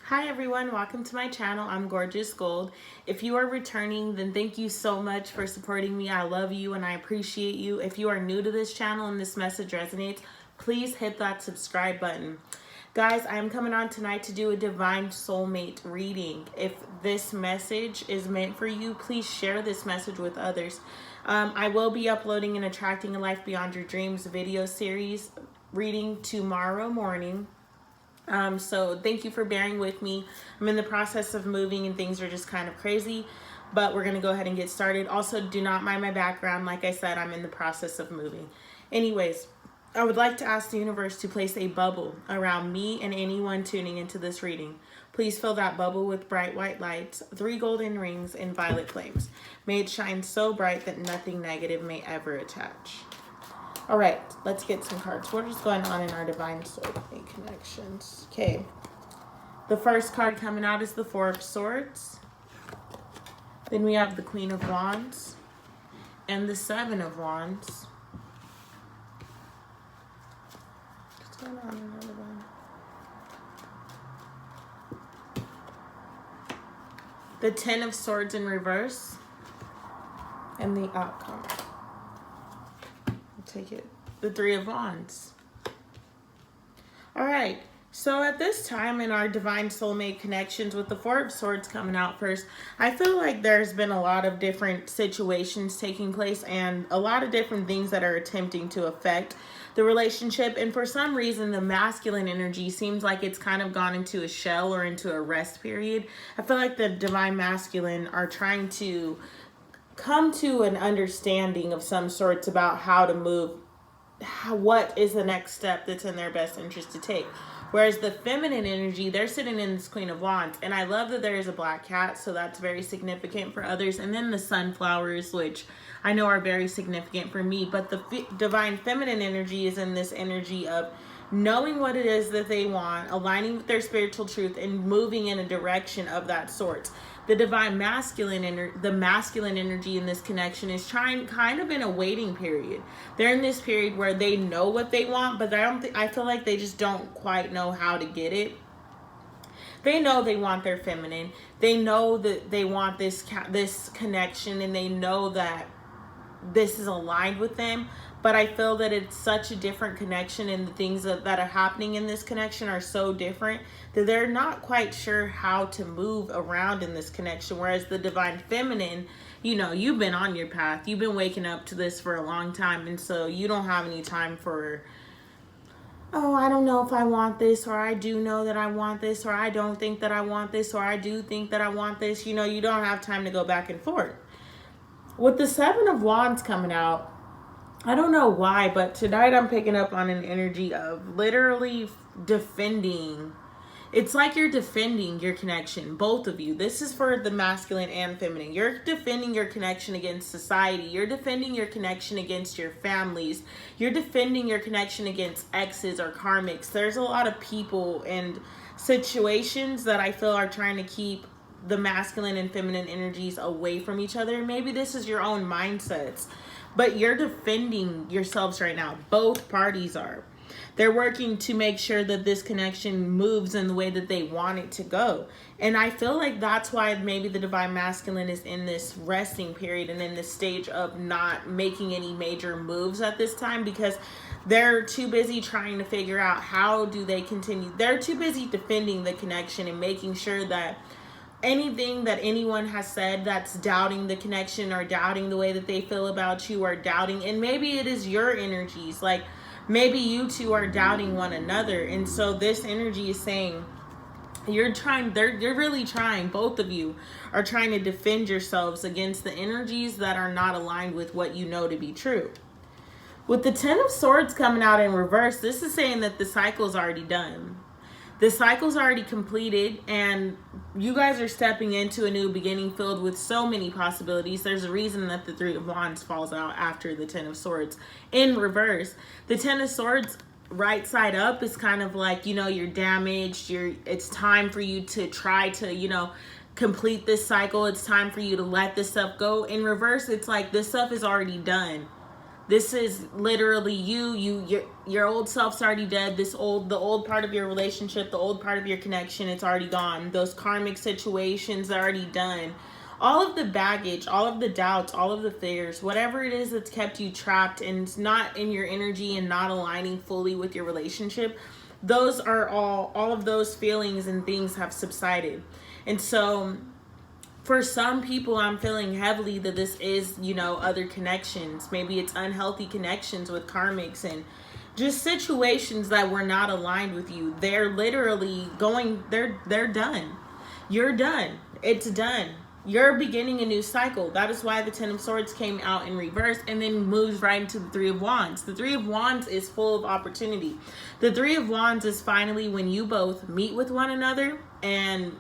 Hi everyone, welcome to my channel. I'm Gorgeous Gold. If you are returning, then thank you so much for supporting me. I love you and I appreciate you. If you are new to this channel and this message resonates, please hit that subscribe button. Guys, I'm coming on tonight to do a divine soulmate reading. If this message is meant for you, please share this message with others. I will be uploading an Attracting a Life Beyond Your Dreams video series reading tomorrow morning. So thank you for bearing with me. I'm in the process of moving and things are just kind of crazy, but we're going to go ahead and get started. Also, do not mind my background. Like I said, I'm in the process of moving. Anyways, I would like to ask the universe to place a bubble around me and anyone tuning into this reading. Please fill that bubble with bright white lights, 3 golden rings, and violet flames. May it shine so bright that nothing negative may ever attach. All right, let's get some cards. What is going on in our divine soulmate connections? Okay. The first card coming out is the Four of Swords. Then we have the Queen of Wands and the Seven of Wands. What's going on in our divine? The Ten of Swords in reverse and the outcome. Take it. The Three of Wands. All right. So at this time in our divine soulmate connections with the Four of Swords coming out first, I feel like there's been a lot of different situations taking place and a lot of different things that are attempting to affect the relationship. And for some reason, the masculine energy seems like it's kind of gone into a shell or into a rest period. I feel like the divine masculine are trying to come to an understanding of some sorts about how to move, what is the next step that's in their best interest to take. Whereas the feminine energy, they're sitting in this Queen of Wands. And I love that there is a black cat, so that's very significant for others. And then the sunflowers, which I know are very significant for me. But the divine feminine energy is in this energy of knowing what it is that they want, aligning with their spiritual truth, and moving in a direction of that sort. The divine masculine, the masculine energy in this connection is trying, kind of in a waiting period. They're in this period where they know what they want, but I feel like they just don't quite know how to get it. They know they want their feminine. They know that they want this connection, and they know that this is aligned with them. But I feel that it's such a different connection, and the things that are happening in this connection are so different that they're not quite sure how to move around in this connection. Whereas the divine feminine, you know, you've been on your path. You've been waking up to this for a long time. And so you don't have any time for, oh, I don't know if I want this, or I do know that I want this, or I don't think that I want this, or I do think that I want this. You know, you don't have time to go back and forth. With the Seven of Wands coming out, I don't know why, but tonight I'm picking up on an energy of literally defending. It's like you're defending your connection, both of you. This is for the masculine and feminine. You're defending your connection against society. You're defending your connection against your families. You're defending your connection against exes or karmics. There's a lot of people and situations that I feel are trying to keep the masculine and feminine energies away from each other. Maybe this is your own mindsets. But you're defending yourselves right now. Both parties are. They're working to make sure that this connection moves in the way that they want it to go. And I feel like that's why maybe the divine masculine is in this resting period and in this stage of not making any major moves at this time, because they're too busy trying to figure out how do they continue. They're too busy defending the connection and making sure that anything that anyone has said that's doubting the connection or doubting the way that they feel about you, or doubting, and maybe it is your energies, like maybe you two are doubting one another. And so this energy is saying you're really trying, both of you are trying to defend yourselves against the energies that are not aligned with what you know to be true. With the Ten of Swords coming out in reverse, this is saying that the cycle's already done. The cycle's already completed, and you guys are stepping into a new beginning filled with so many possibilities. There's a reason that the Three of Wands falls out after the Ten of Swords in reverse. The Ten of Swords right side up is kind of like, you know, you're damaged. It's time for you to try to, you know, complete this cycle. It's time for you to let this stuff go. In reverse, it's like this stuff is already done. This is literally your old self's already dead. The old part of your relationship, the old part of your connection, it's already gone. Those karmic situations are already done. All of the baggage, all of the doubts, all of the fears, whatever it is that's kept you trapped and it's not in your energy and not aligning fully with your relationship, those are all of those feelings and things have subsided. And so for some people, I'm feeling heavily that this is, other connections. Maybe it's unhealthy connections with karmics and just situations that were not aligned with you. They're literally they're done. You're done. It's done. You're beginning a new cycle. That is why the Ten of Swords came out in reverse and then moves right into the Three of Wands. The Three of Wands is full of opportunity. The Three of Wands is finally when you both meet with one another and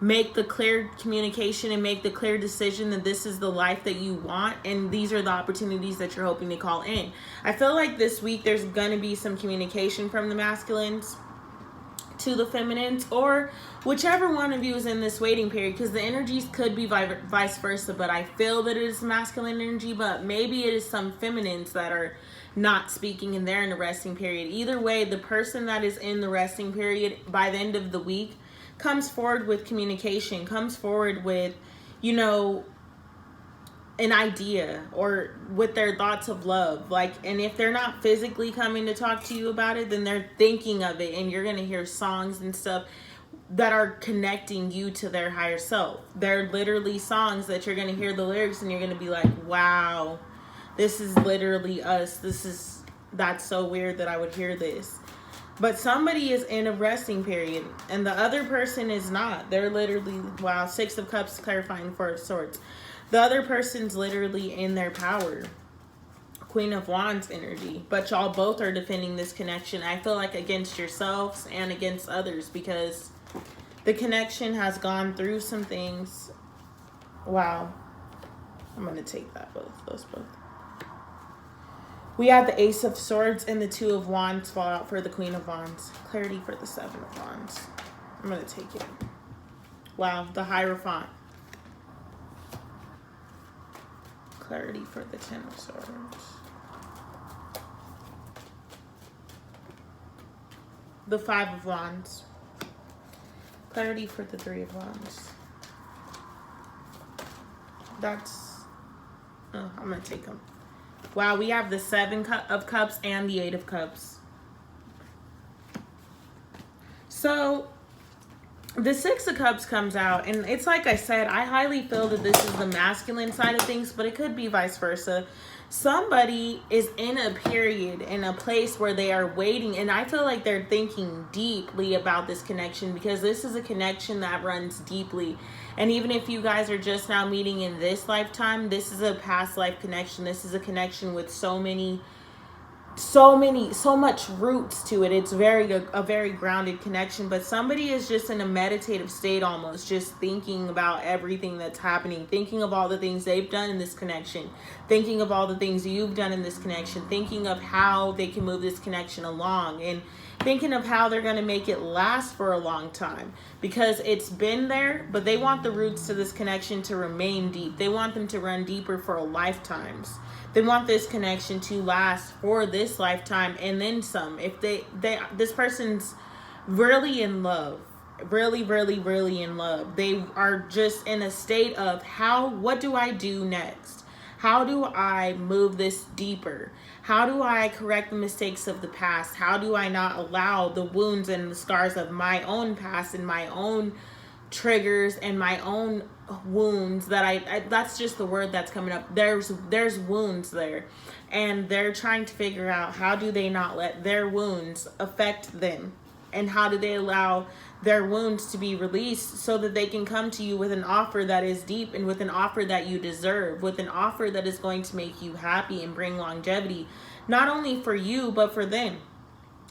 make the clear communication and make the clear decision that this is the life that you want and these are the opportunities that you're hoping to call in. I feel like this week there's going to be some communication from the masculines to the feminines, or whichever one of you is in this waiting period, because the energies could be vice versa, but I feel that it is masculine energy, but maybe it is some feminines that are not speaking and they're in a resting period. Either way, the person that is in the resting period by the end of the week comes forward with communication, comes forward with, an idea or with their thoughts of love. And if they're not physically coming to talk to you about it, then they're thinking of it, and you're going to hear songs and stuff that are connecting you to their higher self. They're literally songs that you're going to hear the lyrics and you're going to be like, wow, this is literally us. That's so weird that I would hear this. But somebody is in a resting period and the other person is not. They're literally, wow, Six of Cups clarifying Four of Swords. The other person's literally in their power. Queen of Wands energy. But y'all both are defending this connection, I feel like, against yourselves and against others, because the connection has gone through some things. Wow. I'm going to take those both. We have the Ace of Swords and the Two of Wands fall out for the Queen of Wands. Clarity for the Seven of Wands. I'm going to take it. Wow, the Hierophant. Clarity for the Ten of Swords. The Five of Wands. Clarity for the Three of Wands. I'm going to take them. Wow, we have the Seven of Cups and the Eight of Cups. So the Six of Cups comes out, and it's like I said, I highly feel that this is the masculine side of things, but it could be vice versa. Somebody is in a period, in a place where they are waiting, and I feel like they're thinking deeply about this connection, because this is a connection that runs deeply. And even if you guys are just now meeting in this lifetime, this is a past life connection. This is a connection with so much roots to it. It's a very grounded connection, but somebody is just in a meditative state, almost just thinking about everything that's happening, thinking of all the things they've done in this connection, thinking of all the things you've done in this connection, thinking of how they can move this connection along, and thinking of how they're going to make it last for a long time, because it's been there, but they want the roots to this connection to remain deep. They want them to run deeper for lifetimes. They want this connection to last for this lifetime and then some. If this person's really in love, really, really, really in love. They are just in a state of what do I do next? How do I move this deeper? How do I correct the mistakes of the past? How do I not allow the wounds and the scars of my own past and my own triggers and my own wounds that that's just the word that's coming up. There's wounds there, and they're trying to figure out how do they not let their wounds affect them, and how do they allow their wounds to be released so that they can come to you with an offer that is deep and with an offer that you deserve, with an offer that is going to make you happy and bring longevity, not only for you but for them.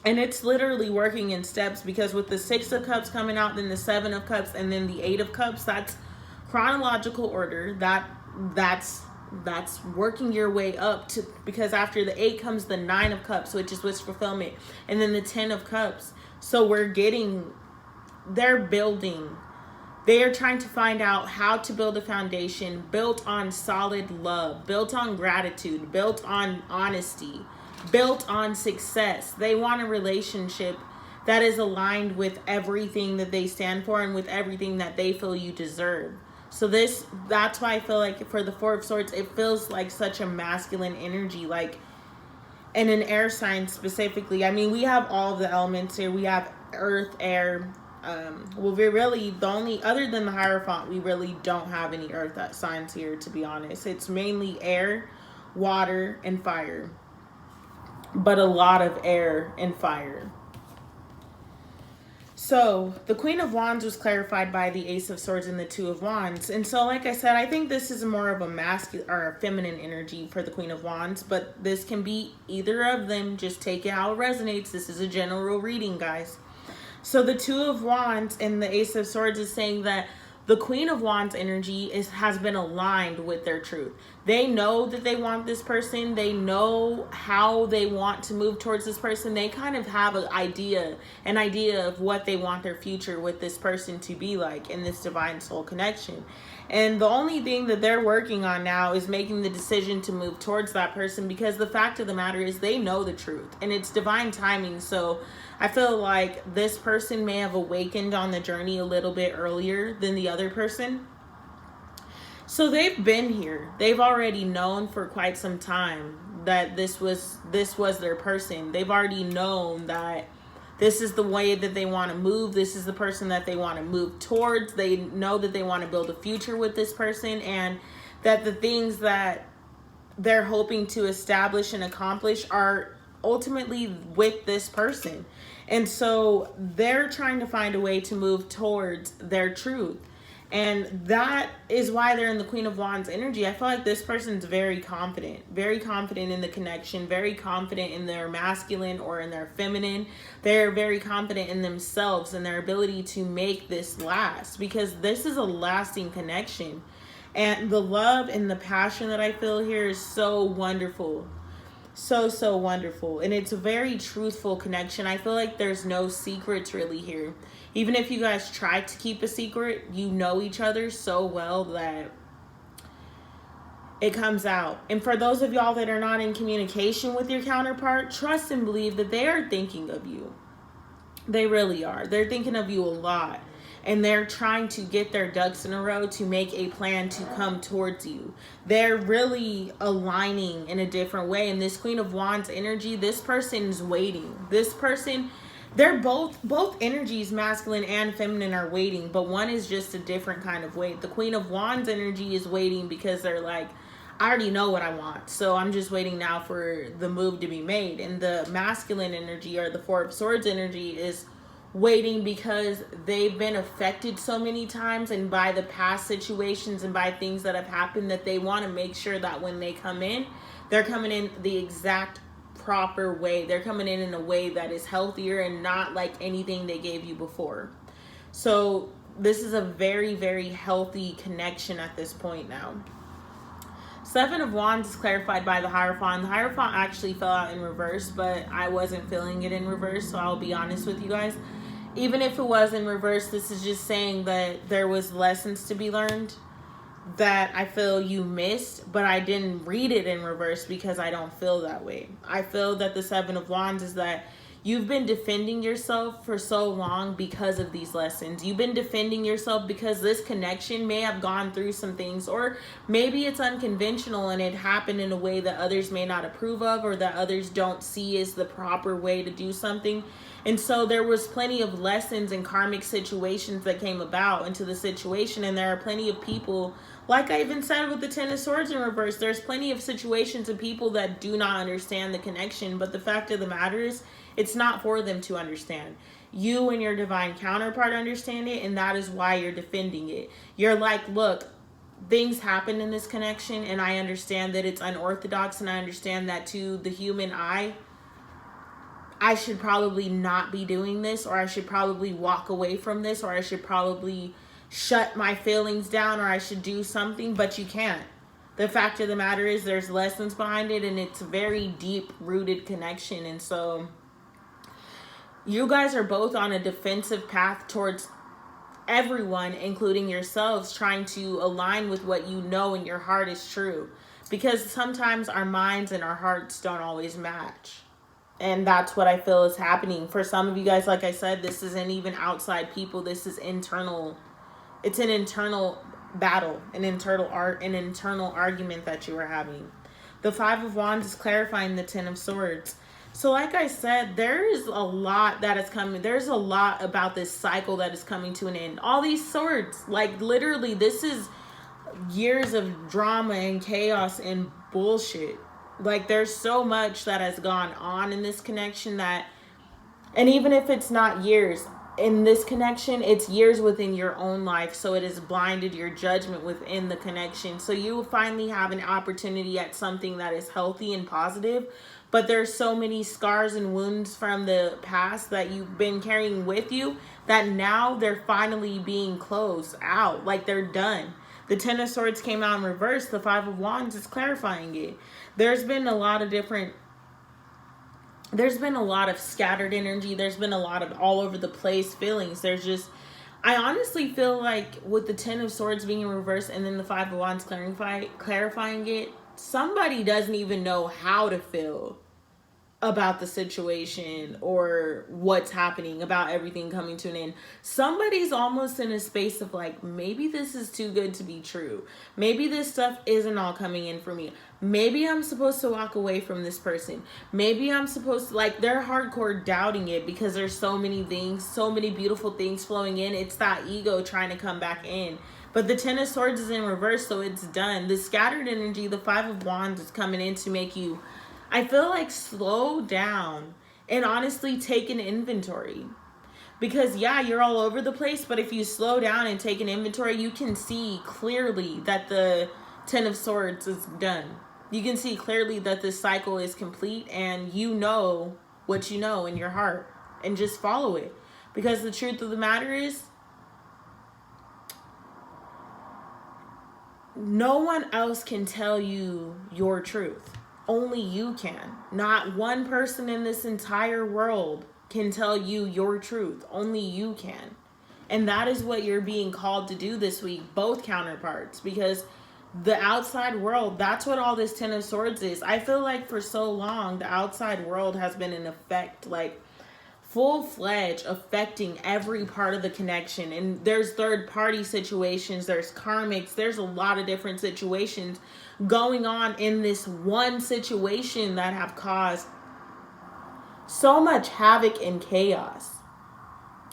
And it's literally working in steps, because with the Six of Cups coming out, then the Seven of Cups, and then the Eight of Cups, that's chronological order. That's working your way up to, because after the 8 comes the 9 of Cups, which is wish fulfillment, and then the 10 of Cups. So they're building They are trying to find out how to build a foundation built on solid love, built on gratitude, built on honesty, built on success. They want a relationship that is aligned with everything that they stand for and with everything that they feel you deserve. So that's why I feel like for the Four of Swords, it feels like such a masculine energy, like in an air sign specifically. I mean, we have all of the elements here. We have earth, air. Well, we really, the only, other than the Hierophant, we really don't have any earth signs here, to be honest. It's mainly air, water, and fire. But a lot of air and fire. So, the Queen of Wands was clarified by the Ace of Swords and the Two of Wands. And so, like I said, I think this is more of a masculine or a feminine energy for the Queen of Wands. But this can be either of them. Just take it how it resonates. This is a general reading, guys. So, the Two of Wands and the Ace of Swords is saying that the Queen of Wands energy has been aligned with their truth. They know that they want this person. They know how they want to move towards this person. They kind of have an idea of what they want their future with this person to be like in this divine soul connection. And the only thing that they're working on now is making the decision to move towards that person, because the fact of the matter is they know the truth and it's divine timing. So I feel like this person may have awakened on the journey a little bit earlier than the other person. So they've been here. They've already known for quite some time that this was their person. They've already known that this is the way that they want to move. This is the person that they want to move towards. They know that they want to build a future with this person, and that the things that they're hoping to establish and accomplish are ultimately with this person. And so they're trying to find a way to move towards their truth. And that is why they're in the Queen of Wands energy. I feel like this person's very confident in the connection, very confident in their masculine or in their feminine. They're very confident in themselves and their ability to make this last, because this is a lasting connection. And the love and the passion that I feel here is so wonderful. So wonderful. And it's a very truthful connection. I feel like there's no secrets really here. Even if you guys try to keep a secret, you know each other so well that it comes out. And for those of y'all that are not in communication with your counterpart, trust and believe that they are thinking of you. They really are. They're thinking of you a lot. And they're trying to get their ducks in a row to make a plan to come towards you. They're really aligning in a different way. And this Queen of Wands energy, this person is waiting. This person, they're both energies, masculine and feminine, are waiting. But one is just a different kind of wait. The Queen of Wands energy is waiting because they're like, I already know what I want, so I'm just waiting now for the move to be made. And the masculine energy, or the Four of Swords energy, is waiting because they've been affected so many times and by the past situations and by things that have happened, that they want to make sure that when they come in, they're coming in the exact proper way. They're coming in a way that is healthier and not like anything they gave you before. So this is a very, very healthy connection at this point now. Seven of Wands is clarified by the Hierophant. The Hierophant actually fell out in reverse, but I wasn't feeling it in reverse, so I'll be honest with you guys. Even if it was in reverse, this is just saying that there was lessons to be learned that I feel you missed, but I didn't read it in reverse because I don't feel that way. I feel that the Seven of Wands is that you've been defending yourself for so long because of these lessons. You've been defending yourself because this connection may have gone through some things, or maybe it's unconventional and it happened in a way that others may not approve of, or that others don't see as the proper way to do something. And so there was plenty of lessons and karmic situations that came about into the situation. And there are plenty of people, like I even said with the Ten of Swords in reverse, there's plenty of situations and people that do not understand the connection. But the fact of the matter is, it's not for them to understand. You and your divine counterpart understand it, and that is why you're defending it. You're like, look, things happen in this connection, and I understand that it's unorthodox, and I understand that to the human eye, I should probably not be doing this, or I should probably walk away from this, or I should probably shut my feelings down, or I should do something, but you can't. The fact of the matter is there's lessons behind it, and it's a very deep-rooted connection. And so you guys are both on a defensive path towards everyone, including yourselves, trying to align with what you know in your heart is true. Because sometimes our minds and our hearts don't always match. And that's what I feel is happening. For some of you guys, like I said, this isn't even outside people. This is internal. It's an internal battle, an internal argument that you are having. The Five of Wands is clarifying the Ten of Swords. So like I said, there is a lot that is coming. There's a lot about this cycle that is coming to an end. All these swords, like literally, this is years of drama and chaos and bullshit. Like there's so much that has gone on in this connection that, and even if it's not years, in this connection, it's years within your own life. So it has blinded your judgment within the connection. So you will finally have an opportunity at something that is healthy and positive. But there's so many scars and wounds from the past that you've been carrying with you that now they're finally being closed out. Like they're done. The Ten of Swords came out in reverse. The Five of Wands is clarifying it. There's been a lot of scattered energy. There's been a lot of all over the place feelings. I honestly feel like with the Ten of Swords being in reverse and then the Five of Wands clarifying it, somebody doesn't even know how to feel about the situation or what's happening, about everything coming to an end. Somebody's almost in a space of like, maybe this is too good to be true. Maybe this stuff isn't all coming in for me. Maybe I'm supposed to walk away from this person. Maybe I'm supposed to, like, they're hardcore doubting it because there's so many things, so many beautiful things flowing in. It's that ego trying to come back in. But the Ten of Swords is in reverse, so it's done. The scattered energy, the Five of Wands is coming in to make you, I feel like, slow down and honestly take an inventory. Because yeah, you're all over the place, but if you slow down and take an inventory, you can see clearly that the Ten of Swords is done. You can see clearly that this cycle is complete, and you know what you know in your heart, and just follow it. Because the truth of the matter is, no one else can tell you your truth. Only you can. Not one person in this entire world can tell you your truth. Only you can. And that is what you're being called to do this week, both counterparts, because the outside world, that's what all this Ten of Swords is. I feel like for so long, the outside world has been in effect, like full-fledged, affecting every part of the connection. And there's third-party situations, there's karmics, there's a lot of different situations going on in this one situation that have caused so much havoc and chaos.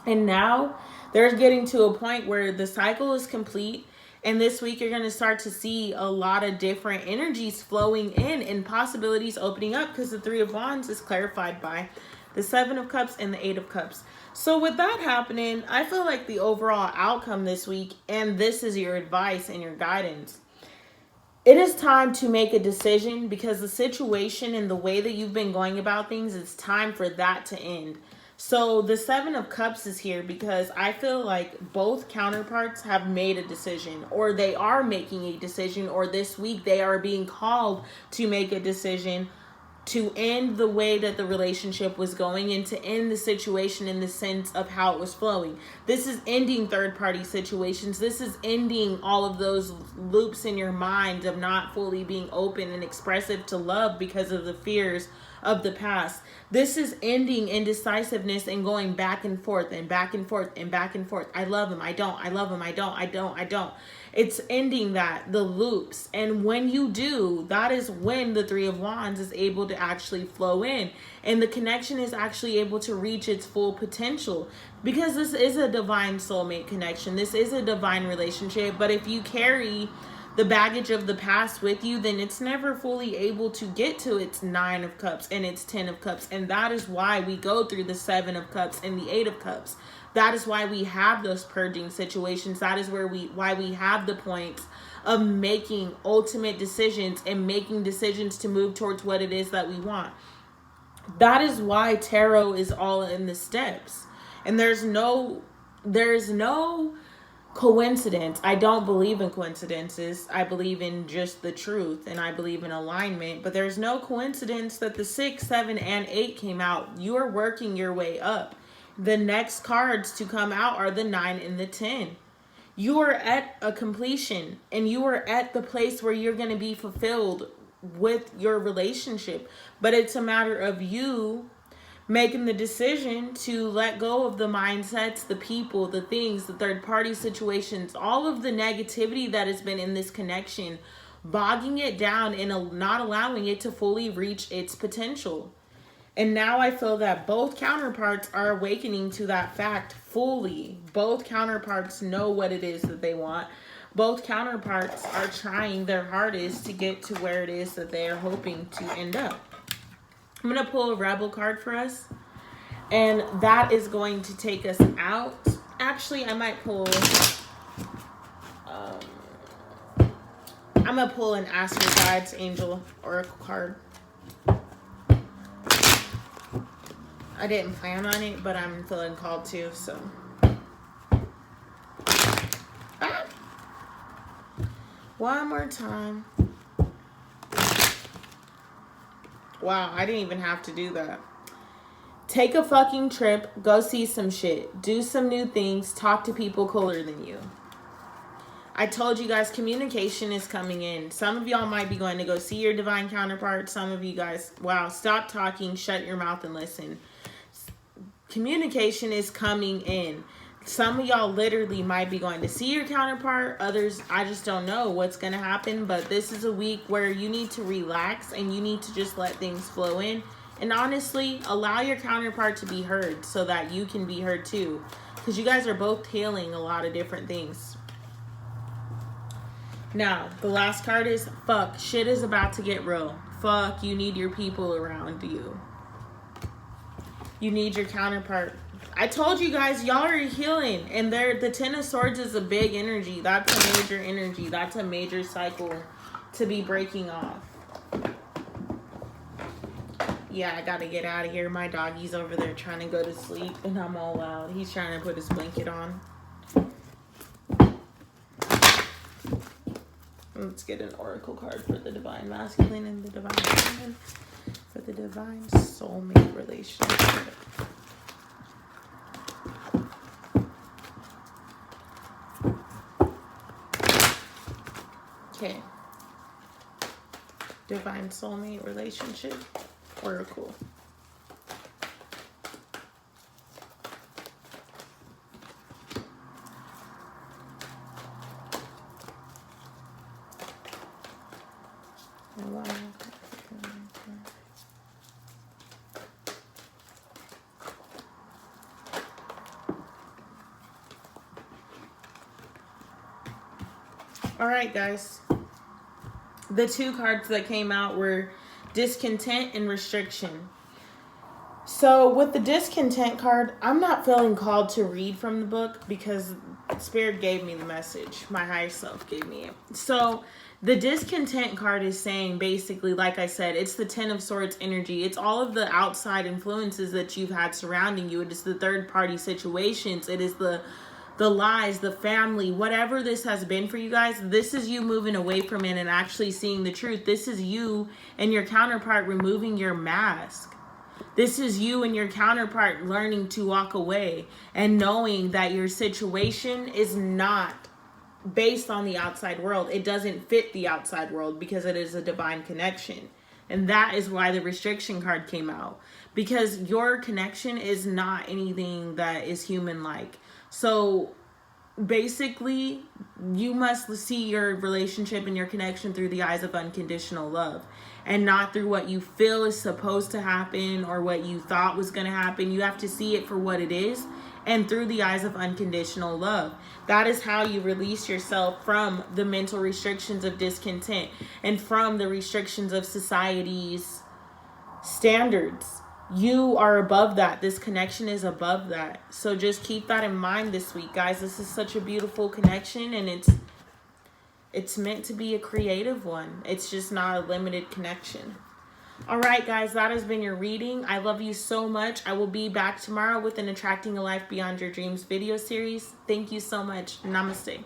And now they're getting to a point where the cycle is complete. And this week, you're going to start to see a lot of different energies flowing in and possibilities opening up, because the Three of Wands is clarified by the Seven of Cups and the Eight of Cups. So with that happening, I feel like the overall outcome this week, and this is your advice and your guidance, it is time to make a decision, because the situation and the way that you've been going about things, it's time for that to end. So the Seven of Cups is here because I feel like both counterparts have made a decision, or they are making a decision, or this week they are being called to make a decision to end the way that the relationship was going and to end the situation in the sense of how it was flowing. This is ending third-party situations. This is ending all of those loops in your mind of not fully being open and expressive to love because of the fears of the past. This is ending indecisiveness and going back and forth and back and forth and back and forth. I love him, I don't. I love him, I don't. I don't. I don't. It's ending that, the loops. And when you do, that is when the Three of Wands is able to actually flow in. And the connection is actually able to reach its full potential. Because this is a divine soulmate connection. This is a divine relationship. But if you carry the baggage of the past with you, then it's never fully able to get to its Nine of Cups and its Ten of Cups. And that is why we go through the Seven of Cups and the Eight of Cups. That is why we have those purging situations. That is why we have the points of making ultimate decisions and making decisions to move towards what it is that we want. That is why tarot is all in the steps. And there's no coincidence. I don't believe in coincidences. I believe in just the truth, and I believe in alignment. But there's no coincidence that the 6, 7, and 8 came out. You are working your way up. The next cards to come out are the 9 and the 10. You are at a completion, and you are at the place where you're going to be fulfilled with your relationship. But it's a matter of you making the decision to let go of the mindsets, the people, the things, the third party situations, all of the negativity that has been in this connection, bogging it down and not allowing it to fully reach its potential. And now I feel that both counterparts are awakening to that fact fully. Both counterparts know what it is that they want. Both counterparts are trying their hardest to get to where it is that they are hoping to end up. I'm going to pull a Rebel card for us. And that is going to take us out. Actually, I might pull... I'm going to pull an Ask Your Guides Angel Oracle card. I didn't plan on it, but I'm feeling called to, so. Ah. One more time. Wow, I didn't even have to do that. Take a fucking trip, go see some shit, do some new things, talk to people cooler than you. I told you guys communication is coming in. Some of y'all might be going to go see your divine counterpart. Some of you guys, wow, stop talking, shut your mouth and listen. Communication is coming in. Some of y'all literally might be going to see your counterpart. Others, I just don't know what's going to happen. But this is a week where you need to relax and you need to just let things flow in. And honestly, allow your counterpart to be heard so that you can be heard too. Because you guys are both healing a lot of different things. Now, the last card is fuck. Shit is about to get real. Fuck, you need your people around you. You need your counterpart. I told you guys, y'all are healing. And the 10 of Swords is a big energy. That's a major energy. That's a major cycle to be breaking off. Yeah, I gotta get out of here. My doggy's over there trying to go to sleep. And I'm all loud. He's trying to put his blanket on. Let's get an oracle card for the divine masculine and the divine feminine. For the divine soulmate relationship. Okay. Divine soulmate relationship. Oracle. Wow. All right, guys. The 2 cards that came out were discontent and restriction. So with the discontent card, I'm not feeling called to read from the book because Spirit gave me the message. My higher self gave me it. So the discontent card is saying basically, like I said, it's the 10 of Swords energy. It's all of the outside influences that you've had surrounding you. It is the third party situations. It is the lies, the family, whatever this has been for you guys. This is you moving away from it and actually seeing the truth. This is you and your counterpart removing your mask. This is you and your counterpart learning to walk away and knowing that your situation is not based on the outside world. It doesn't fit the outside world because it is a divine connection. And that is why the restriction card came out. Because your connection is not anything that is human-like. So basically, you must see your relationship and your connection through the eyes of unconditional love and not through what you feel is supposed to happen or what you thought was going to happen. You have to see it for what it is and through the eyes of unconditional love. That is how you release yourself from the mental restrictions of discontent and from the restrictions of society's standards. You are above that. This connection is above that. So just keep that in mind this week, guys. This is such a beautiful connection, and it's meant to be a creative one. It's just not a limited connection. All right, guys, that has been your reading. I love you so much. I will be back tomorrow with an Attracting a Life Beyond Your Dreams video series. Thank you so much. Namaste.